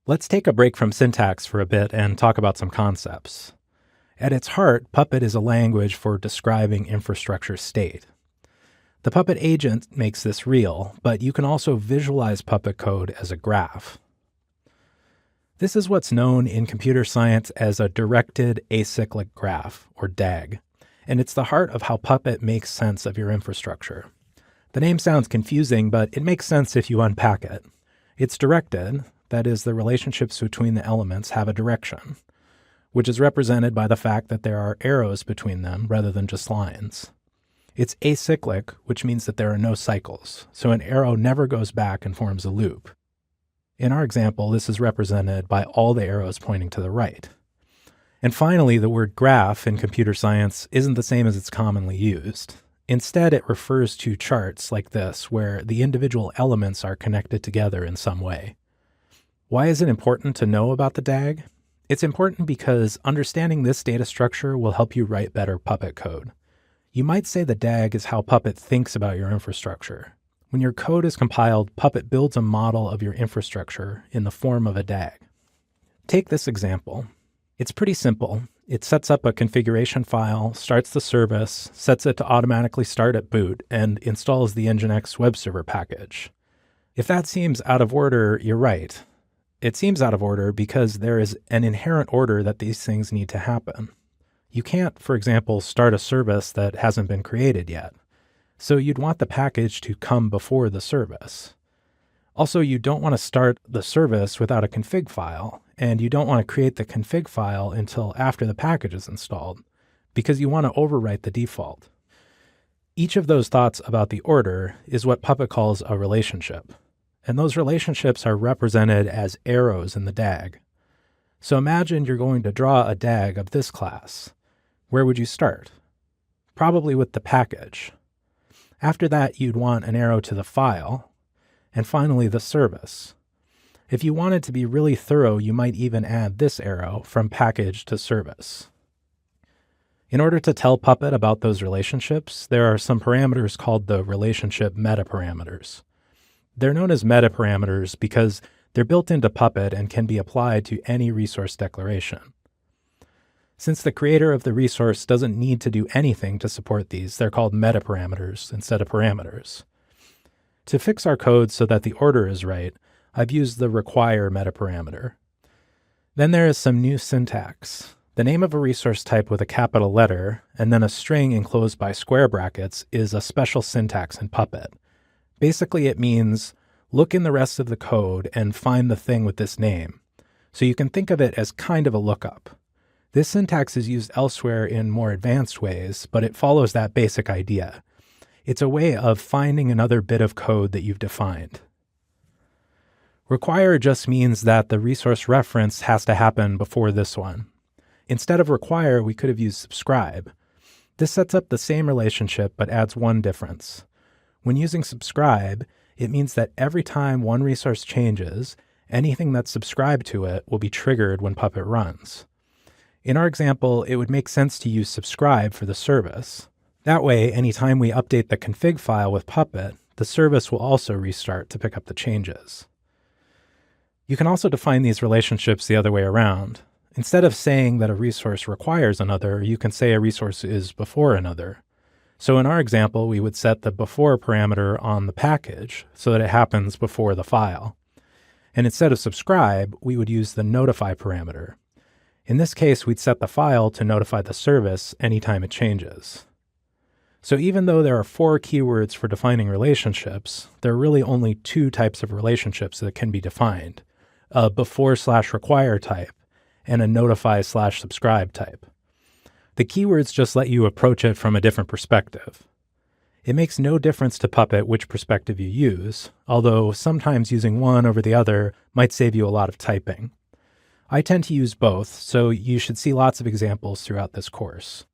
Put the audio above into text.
Let's take a break from syntax for a bit and talk about some concepts. At its heart, Puppet is a language for describing infrastructure state. The Puppet agent makes this real, but you can also visualize Puppet code as a graph. This is what's known in computer science as a directed acyclic graph, or DAG, and it's the heart of how Puppet makes sense of your infrastructure. The name sounds confusing, but it makes sense if you unpack it. It's directed, that is, the relationships between the elements have a direction, which is represented by the fact that there are arrows between them rather than just lines. It's acyclic, which means that there are no cycles, so an arrow never goes back and forms a loop. In our example, this is represented by all the arrows pointing to the right. And finally, the word graph in computer science isn't the same as it's commonly used. Instead, it refers to charts like this, where the individual elements are connected together in some way. Why is it important to know about the DAG? It's important because understanding this data structure will help you write better Puppet code. You might say the DAG is how Puppet thinks about your infrastructure. When your code is compiled, Puppet builds a model of your infrastructure in the form of a DAG. Take this example. It's pretty simple. It sets up a configuration file, starts the service, sets it to automatically start at boot, and installs the Nginx web server package. If that seems out of order, you're right. It seems out of order because there is an inherent order that these things need to happen. You can't, for example, start a service that hasn't been created yet. So you'd want the package to come before the service. Also, you don't want to start the service without a config file, and you don't want to create the config file until after the package is installed, because you want to overwrite the default. Each of those thoughts about the order is what Puppet calls a relationship, and those relationships are represented as arrows in the DAG. So imagine you're going to draw a DAG of this class. Where would you start? Probably with the package. After that, you'd want an arrow to the file, and finally the service. If you wanted to be really thorough, you might even add this arrow from package to service. In order to tell Puppet about those relationships, there are some parameters called the relationship metaparameters. They're known as metaparameters because they're built into Puppet and can be applied to any resource declaration. Since the creator of the resource doesn't need to do anything to support these, they're called metaparameters instead of parameters. To fix our code so that the order is right, I've used the require metaparameter. Then there is some new syntax. The name of a resource type with a capital letter and then a string enclosed by square brackets is a special syntax in Puppet. Basically, it means look in the rest of the code and find the thing with this name. So you can think of it as kind of a lookup. This syntax is used elsewhere in more advanced ways, but it follows that basic idea. It's a way of finding another bit of code that you've defined. Require just means that the resource reference has to happen before this one. Instead of require, we could have used subscribe. This sets up the same relationship but adds one difference. When using subscribe, it means that every time one resource changes, anything that's subscribed to it will be triggered when Puppet runs. In our example, it would make sense to use subscribe for the service. That way, anytime we update the config file with Puppet, the service will also restart to pick up the changes. You can also define these relationships the other way around. Instead of saying that a resource requires another, you can say a resource is before another. So in our example, we would set the before parameter on the package so that it happens before the file. And instead of subscribe, we would use the notify parameter. In this case, we'd set the file to notify the service anytime it changes. So even though there are 4 keywords for defining relationships, there are really only 2 types of relationships that can be defined, a before/require type and a notify/subscribe type. The keywords just let you approach it from a different perspective. It makes no difference to Puppet which perspective you use, although sometimes using one over the other might save you a lot of typing. I tend to use both, so you should see lots of examples throughout this course.